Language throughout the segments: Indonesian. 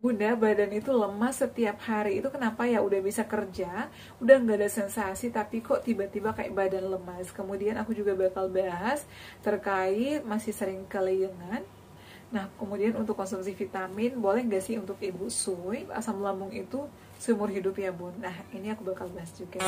Bunda, badan itu lemas setiap hari. Itu kenapa ya? Udah bisa kerja, udah nggak ada sensasi, tapi kok tiba-tiba kayak badan lemas. Kemudian aku juga bakal bahas terkait masih sering kelainan. Nah, kemudian untuk konsumsi vitamin, boleh nggak sih untuk ibu sui asam lambung itu seumur hidup ya Bun? Nah, ini aku bakal bahas juga.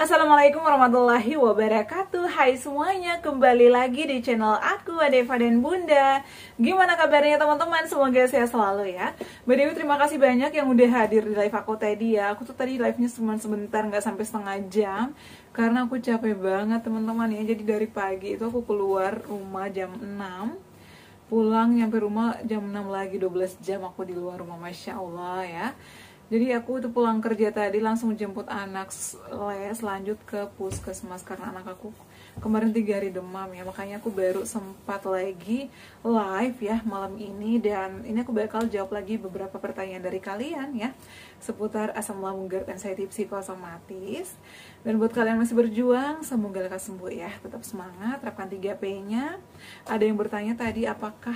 Assalamualaikum warahmatullahi wabarakatuh. Hai semuanya, kembali lagi di channel aku Adeva dan Bunda. Gimana kabarnya teman-teman? Semoga sehat selalu ya. By the way, terima kasih banyak yang udah hadir di live aku tadi ya. Aku tuh tadi live-nya cuma sebentar, nggak sampai setengah jam, karena aku capek banget teman-teman ya. Jadi dari pagi itu aku keluar rumah jam 6, pulang nyampe rumah jam 6 lagi, 12 jam aku di luar rumah, Masya Allah ya. Jadi aku tuh pulang kerja tadi langsung jemput anak les, lanjut ke puskesmas karena anak aku kemarin 3 hari demam ya. Makanya aku baru sempat lagi live ya malam ini, dan ini aku bakal jawab lagi beberapa pertanyaan dari kalian ya seputar asam lambung, GERD, anxiety, psikosomatis. Dan buat kalian yang masih berjuang, semoga lekas sembuh ya. Tetap semangat, terapkan 3P-nya. Ada yang bertanya tadi apakah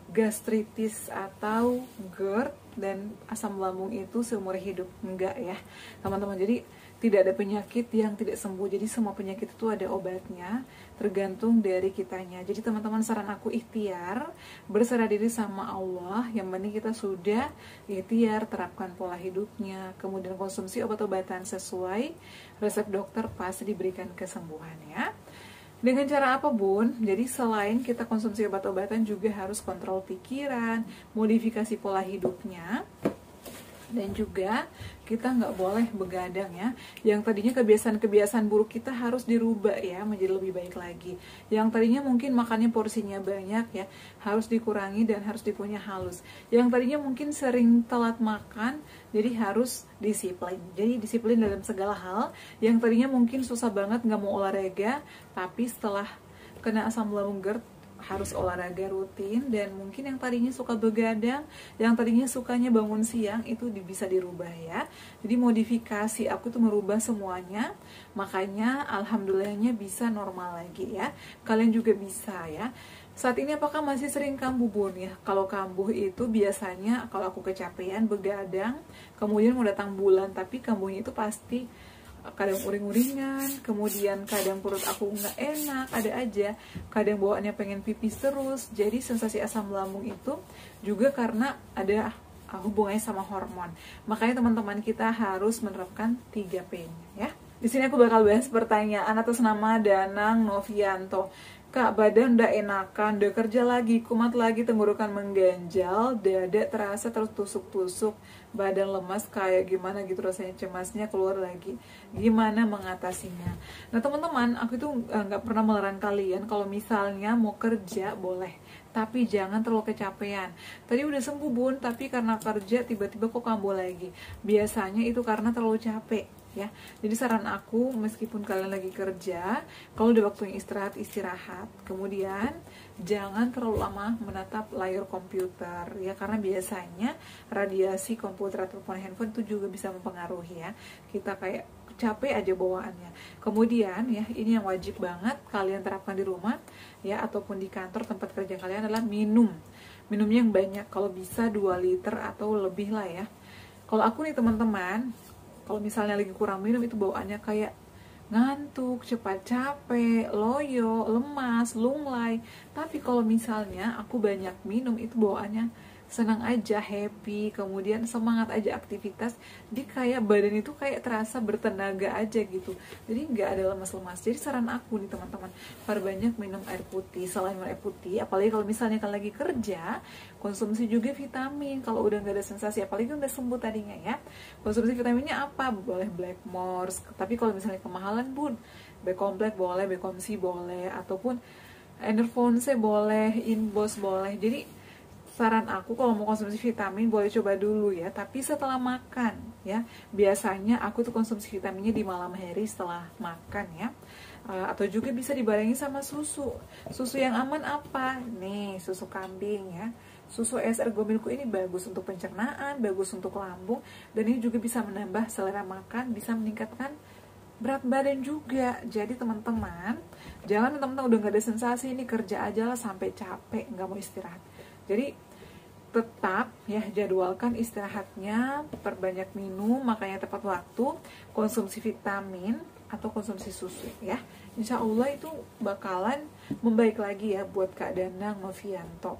gastritis atau GERD dan asam lambung itu seumur hidup? Enggak ya teman-teman. Jadi tidak ada penyakit yang tidak sembuh. Jadi semua penyakit itu ada obatnya, tergantung dari kitanya. Jadi teman-teman, saran aku ikhtiar, berserah diri sama Allah. Yang penting kita sudah ikhtiar, terapkan pola hidupnya, kemudian konsumsi obat-obatan sesuai resep dokter, pasti diberikan kesembuhan ya. Dengan cara apa Bun? Jadi selain kita konsumsi obat-obatan, juga harus kontrol pikiran, modifikasi pola hidupnya, dan juga kita nggak boleh begadang ya. Yang tadinya kebiasaan-kebiasaan buruk kita harus dirubah ya, menjadi lebih baik lagi. Yang tadinya mungkin makannya porsinya banyak ya, harus dikurangi dan harus dikunyah halus. Yang tadinya mungkin sering telat makan, jadi harus disiplin. Jadi disiplin dalam segala hal. Yang tadinya mungkin susah banget nggak mau olahraga, tapi setelah kena asam lambung GERD harus olahraga rutin. Dan mungkin yang tadinya suka begadang, yang tadinya sukanya bangun siang, itu bisa dirubah ya. Jadi modifikasi aku tuh merubah semuanya, makanya alhamdulillahnya bisa normal lagi ya. Kalian juga bisa ya. Saat ini apakah masih sering kambuh Bun ya? Kalau kambuh itu biasanya kalau aku kecapean, begadang, kemudian mau datang bulan, tapi kambuhnya itu pasti kadang uring-uringan, kemudian kadang perut aku nggak enak, ada aja, kadang bawaannya pengen pipis terus. Jadi sensasi asam lambung itu juga karena ada hubungannya sama hormon. Makanya teman-teman kita harus menerapkan 3P-nya ya. Di sini aku bakal bahas pertanyaan atas nama Danang Novianto. Kak, badan udah enakan, udah kerja lagi, kumat lagi, tenggorokan mengganjal, dada terasa terus tusuk-tusuk, badan lemas, kayak gimana gitu rasanya, cemasnya keluar lagi. Gimana mengatasinya? Nah teman-teman, aku itu nggak pernah melarang kalian kalau misalnya mau kerja boleh, tapi jangan terlalu kecapean. Tadi udah sembuh Bun, tapi karena kerja tiba-tiba kok kambuh lagi. Biasanya itu karena terlalu capek ya. Jadi saran aku, meskipun kalian lagi kerja, kalau udah waktunya istirahat. Kemudian jangan terlalu lama menatap layar komputer ya, karena biasanya radiasi komputer ataupun handphone itu juga bisa mempengaruhi ya. Kita kayak capek aja bawaannya. Kemudian ya, ini yang wajib banget kalian terapkan di rumah ya, ataupun di kantor tempat kerja kalian, adalah minumnya yang banyak. Kalau bisa 2 liter atau lebih lah ya. Kalau aku nih teman-teman, kalau misalnya lagi kurang minum, itu bawaannya kayak ngantuk, cepat capek, loyo, lemas, lunglai. Tapi kalau misalnya aku banyak minum, itu bawaannya senang aja, happy, kemudian semangat aja aktivitas. Jadi kayak badan itu kayak terasa bertenaga aja gitu. Jadi nggak ada lemas-lemas. Jadi saran aku nih teman-teman, perbanyak minum air putih. Selain minum air putih, apalagi kalau misalnya kan lagi kerja, konsumsi juga vitamin. Kalau udah nggak ada sensasi, apalagi udah sembuh tadinya ya, konsumsi vitaminnya apa? Boleh Blackmores, tapi kalau misalnya kemahalan Bun, B-kompleks boleh, B-komsi boleh, ataupun Enervonse boleh, Inbos boleh. Jadi saran aku kalau mau konsumsi vitamin boleh coba dulu ya, tapi setelah makan ya. Biasanya aku tuh konsumsi vitaminnya di malam hari setelah makan ya. Atau juga bisa dibarengi sama susu. Susu yang aman apa? Nih, susu kambing ya. Susu ESR Gomilku ini bagus untuk pencernaan, bagus untuk lambung, dan ini juga bisa menambah selera makan, bisa meningkatkan berat badan juga. Jadi teman-teman, jangan teman-teman udah nggak ada sensasi, ini kerja aja lah sampai capek nggak mau istirahat. Jadi tetap ya jadwalkan istirahatnya, perbanyak minum, makanya tepat waktu, konsumsi vitamin atau konsumsi susu ya. Insya Allah itu bakalan membaik lagi ya buat Kak Danang Novianto.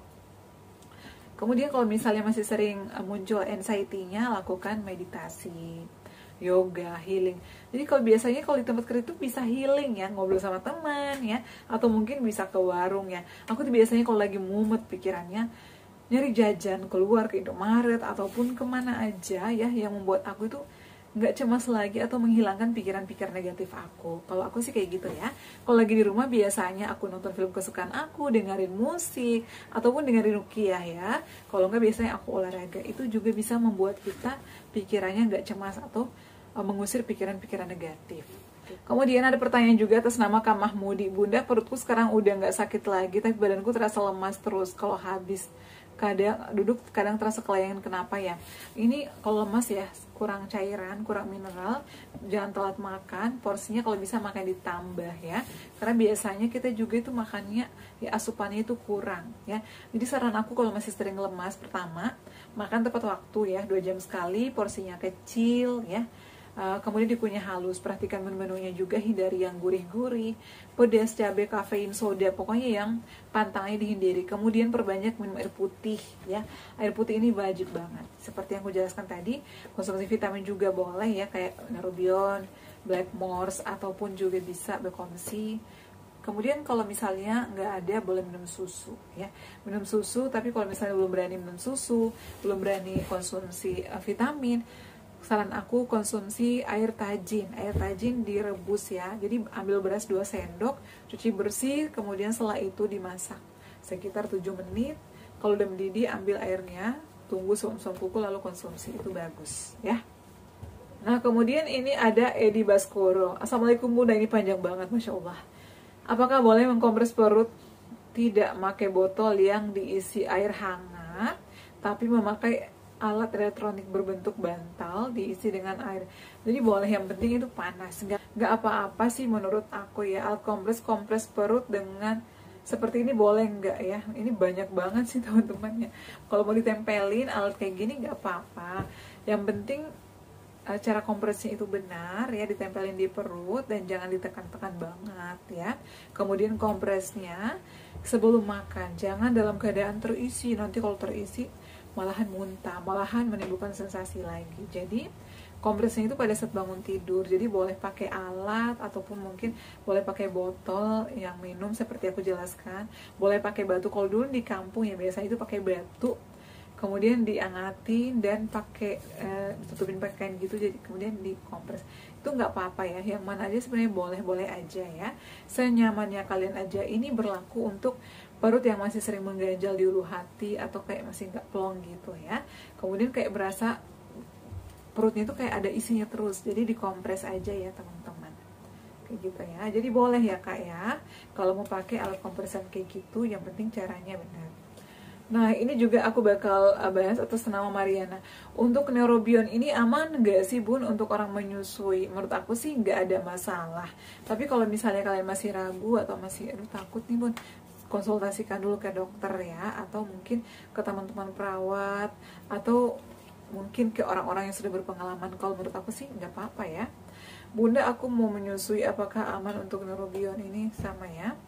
Kemudian kalau misalnya masih sering muncul anxiety-nya, lakukan meditasi, yoga, healing. Jadi kalau biasanya kalau di tempat kerja itu bisa healing ya, ngobrol sama teman ya, atau mungkin bisa ke warung ya. Aku tuh biasanya kalau lagi mumet pikirannya, nyari jajan, keluar ke Indomaret ataupun kemana aja ya yang membuat aku itu nggak cemas lagi atau menghilangkan pikiran-pikiran negatif aku. Kalau aku sih kayak gitu ya. Kalau lagi di rumah biasanya aku nonton film kesukaan aku, dengerin musik ataupun dengerin ruqyah ya. Kalau nggak biasanya aku olahraga. Itu juga bisa membuat kita pikirannya nggak cemas atau mengusir pikiran-pikiran negatif. Kemudian ada pertanyaan juga atas nama Kak Mahmudi. Bunda, perutku sekarang udah nggak sakit lagi, tapi badanku terasa lemas terus kalau habis kadang duduk, kadang terasa kelayangan. Kenapa ya? Ini kalau lemas ya, kurang cairan, kurang mineral, jangan telat makan. Porsinya kalau bisa makan ditambah ya, karena biasanya kita juga itu makannya ya asupannya itu kurang ya. Jadi saran aku kalau masih sering lemas, pertama makan tepat waktu ya, 2 jam sekali, porsinya kecil ya. Kemudian dikunyah halus, perhatikan menu-menunya juga, hindari yang gurih-gurih, pedas, cabai, kafein, soda, pokoknya yang pantangnya dihindari. Kemudian perbanyak minum air putih ya, air putih ini wajib banget. Seperti yang aku jelaskan tadi, konsumsi vitamin juga boleh ya, kayak Neurobion, Blackmores, ataupun juga bisa Bekomsi. Kemudian kalau misalnya nggak ada, boleh minum susu ya, minum susu. Tapi kalau misalnya belum berani minum susu, belum berani konsumsi vitamin, saran aku konsumsi air tajin direbus ya. Jadi ambil beras 2 sendok, cuci bersih, kemudian setelah itu dimasak sekitar 7 menit. Kalau udah mendidih, ambil airnya, tunggu suam-suam kuku, lalu konsumsi, itu bagus ya. Nah kemudian ini ada Edi Baskoro. Assalamualaikum Bunda, ini panjang banget, Masya Allah. Apakah boleh mengkompres perut tidak pakai botol yang diisi air hangat, tapi memakai alat elektronik berbentuk bantal diisi dengan air? Jadi boleh, yang penting itu panas. Nggak apa-apa sih menurut aku ya, alat kompres perut dengan seperti ini boleh nggak ya? Ini banyak banget sih teman-teman ya. Kalau mau ditempelin alat kayak gini nggak apa-apa. Yang penting cara kompresnya itu benar ya, ditempelin di perut dan jangan ditekan-tekan banget ya. Kemudian kompresnya sebelum makan, jangan dalam keadaan terisi. Nanti kalau terisi malahan muntah, malahan menimbulkan sensasi lagi. Jadi kompresnya itu pada saat bangun tidur. Jadi boleh pakai alat ataupun mungkin boleh pakai botol yang minum seperti aku jelaskan. Boleh pakai batu. Kalau dulu di kampung ya biasanya itu pakai batu, kemudian diangatin dan pakai tutupin pakai kain gitu, jadi kemudian dikompres. Itu nggak apa-apa ya, yang mana aja sebenarnya boleh-boleh aja ya, senyamannya kalian aja. Ini berlaku untuk perut yang masih sering mengganjal di ulu hati atau kayak masih nggak plong gitu ya. Kemudian kayak berasa perutnya itu kayak ada isinya terus, jadi dikompres aja ya teman-teman, kayak gitu ya. Jadi boleh ya Kak ya, kalau mau pakai alat kompresan kayak gitu, yang penting caranya benar. Nah ini juga aku bakal bahas atas nama Mariana. Untuk Neurobion ini aman nggak sih Bun untuk orang menyusui? Menurut aku sih nggak ada masalah. Tapi kalau misalnya kalian masih ragu atau masih takut nih Bun, konsultasikan dulu ke dokter ya, atau mungkin ke teman-teman perawat, atau mungkin ke orang-orang yang sudah berpengalaman. Kalau menurut aku sih nggak apa-apa ya. Bunda, aku mau menyusui, apakah aman untuk Neurobion ini? Sama ya.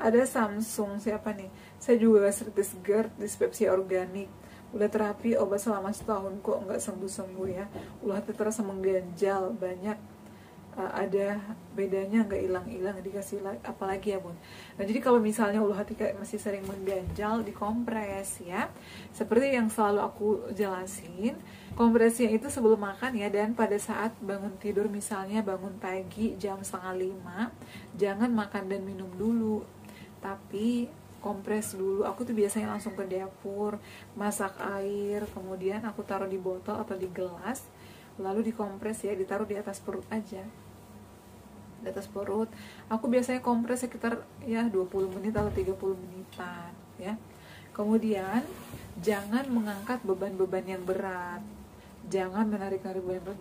Ada Samsung, siapa nih? Saya juga gastritis GERD, dispepsia organik. Udah terapi obat selama setahun kok nggak sembuh-sembuh ya. Ulah terasa mengganjal banyak. Ada bedanya nggak, hilang-hilang dikasih apalagi ya Bun. Nah jadi kalau misalnya ulu hati kayak masih sering mengganjal, dikompres ya, seperti yang selalu aku jelasin. Kompresnya itu sebelum makan ya, dan pada saat bangun tidur, misalnya bangun pagi jam 4:30, jangan makan dan minum dulu, tapi kompres dulu. Aku tuh biasanya langsung ke dapur, masak air, kemudian aku taruh di botol atau di gelas, lalu dikompres ya, ditaruh di atas perut aja. Di atas perut aku biasanya kompres sekitar ya 20 menit atau 30 menitan ya. Kemudian jangan mengangkat beban-beban yang berat. jangan menarik-narik badan perut,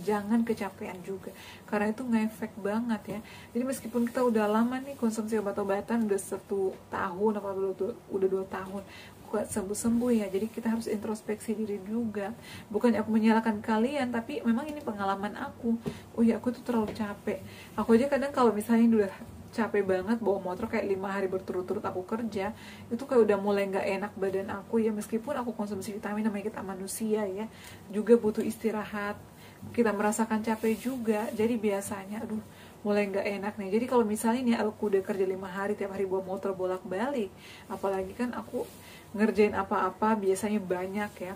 jangan kecapean juga, karena itu ngefek banget ya. Jadi meskipun kita udah lama nih konsumsi obat-obatan, udah 1 tahun apa udah 2 tahun kok sembuh-sembuh ya, jadi kita harus introspeksi diri juga. Bukan aku menyalahkan kalian, tapi memang ini pengalaman aku. Oh ya, aku tuh terlalu capek. Aku aja kadang kalau misalnya udah capek banget bawa motor kayak 5 hari berturut-turut aku kerja, itu kayak udah mulai nggak enak badan aku ya. Meskipun aku konsumsi vitamin, namanya kita manusia ya, juga butuh istirahat, kita merasakan capek juga. Jadi biasanya aduh mulai nggak enak nih. Jadi kalau misalnya nih aku udah kerja 5 hari tiap hari bawa motor bolak-balik, apalagi kan aku ngerjain apa-apa biasanya banyak ya,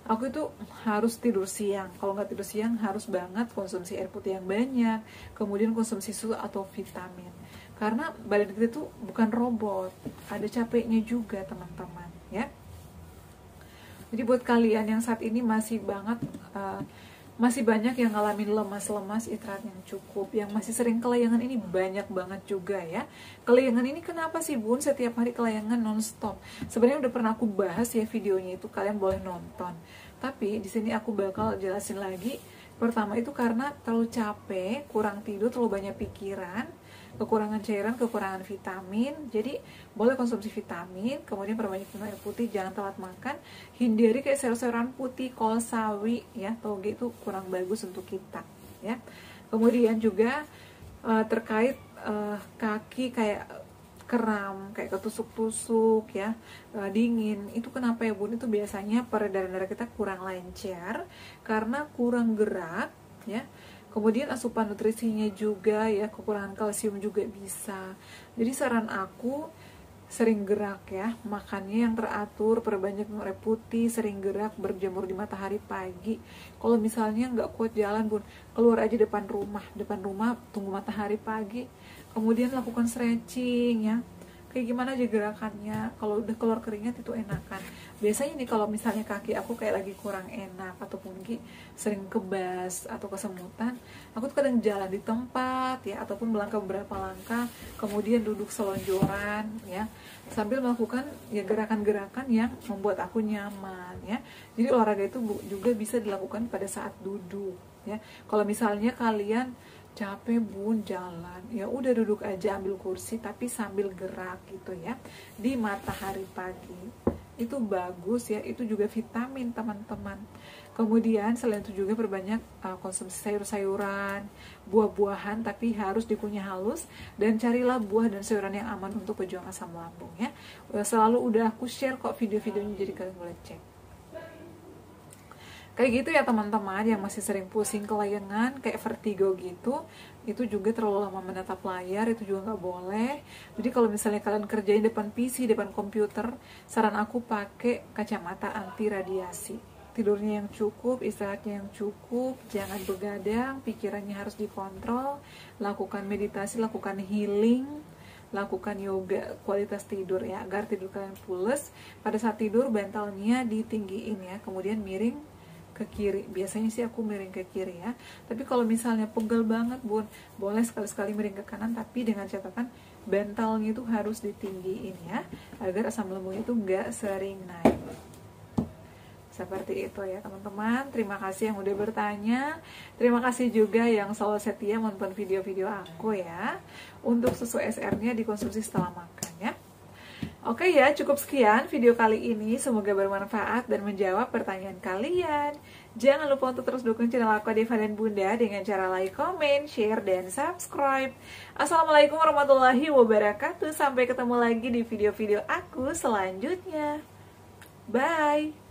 aku itu harus tidur siang. Kalau nggak tidur siang harus banget konsumsi air putih yang banyak, kemudian konsumsi susu atau vitamin, karena badan kita tuh bukan robot, ada capeknya juga teman-teman ya. Jadi buat kalian yang saat ini masih banyak yang ngalamin lemas-lemas, istirahat yang cukup. Yang masih sering kelayangan ini banyak banget juga ya. Kelayangan ini kenapa sih Bun setiap hari kelayangan nonstop? Sebenarnya udah pernah aku bahas ya videonya itu, kalian boleh nonton. Tapi di sini aku bakal jelasin lagi. Pertama itu karena terlalu capek, kurang tidur, terlalu banyak pikiran, kekurangan cairan, kekurangan vitamin. Jadi boleh konsumsi vitamin, kemudian perbanyak minum air putih, jangan telat makan, hindari kayak sayur-sayuran putih, kol, sawi ya, toge itu kurang bagus untuk kita ya. Kemudian juga terkait kaki kayak kram, kayak ketusuk-tusuk ya, dingin, itu kenapa ya Bun? Itu biasanya peredaran darah kita kurang lancar karena kurang gerak ya. Kemudian asupan nutrisinya juga ya, kekurangan kalsium juga bisa. Jadi saran aku sering gerak ya, makannya yang teratur, perbanyak minum air putih, sering gerak, berjemur di matahari pagi. Kalau misalnya nggak kuat jalan Bun, keluar aja depan rumah tunggu matahari pagi, kemudian lakukan stretching ya. Kayak gimana aja gerakannya, kalau udah keluar keringat itu enakan. Biasanya nih kalau misalnya kaki aku kayak lagi kurang enak ataupun sering kebas atau kesemutan, aku tuh kadang jalan di tempat ya, ataupun melangkah beberapa langkah, kemudian duduk selonjoran ya, sambil melakukan ya gerakan-gerakan yang membuat aku nyaman ya. Jadi olahraga itu juga bisa dilakukan pada saat duduk ya. Kalau misalnya kalian capek Bun jalan, ya udah duduk aja, ambil kursi tapi sambil gerak gitu ya di matahari pagi, itu bagus ya. Itu juga vitamin teman-teman. Kemudian selain itu juga perbanyak konsumsi sayur-sayuran, buah-buahan, tapi harus dikunyah halus, dan carilah buah dan sayuran yang aman untuk pejuang asam lambung ya. Selalu udah aku share kok video-videonya, jadi kalian boleh cek. Kayak gitu ya teman-teman, yang masih sering pusing kelayangan kayak vertigo gitu, itu juga terlalu lama menatap layar, itu juga nggak boleh. Jadi kalau misalnya kalian kerjain depan PC, depan komputer, saran aku pakai kacamata anti radiasi. Tidurnya yang cukup, istirahatnya yang cukup, jangan begadang, pikirannya harus dikontrol, lakukan meditasi, lakukan healing, lakukan yoga, kualitas tidur ya, agar tidur kalian pules. Pada saat tidur bantalnya ditinggiin ya, kemudian miring ke kiri. Biasanya sih aku miring ke kiri ya, tapi kalau misalnya pegel banget Bun, boleh sekali-sekali miring ke kanan, tapi dengan catatan bantalnya itu harus ditinggiin ya, agar asam lambungnya itu nggak sering naik. Seperti itu ya teman-teman. Terima kasih yang udah bertanya, terima kasih juga yang selalu setia menonton video-video aku ya. Untuk susu SR-nya dikonsumsi setelah makan ya. Oke ya, cukup sekian video kali ini. Semoga bermanfaat dan menjawab pertanyaan kalian. Jangan lupa untuk terus dukung channel aku Deva dan Bunda dengan cara like, comment, share, dan subscribe. Assalamualaikum warahmatullahi wabarakatuh. Sampai ketemu lagi di video-video aku selanjutnya. Bye.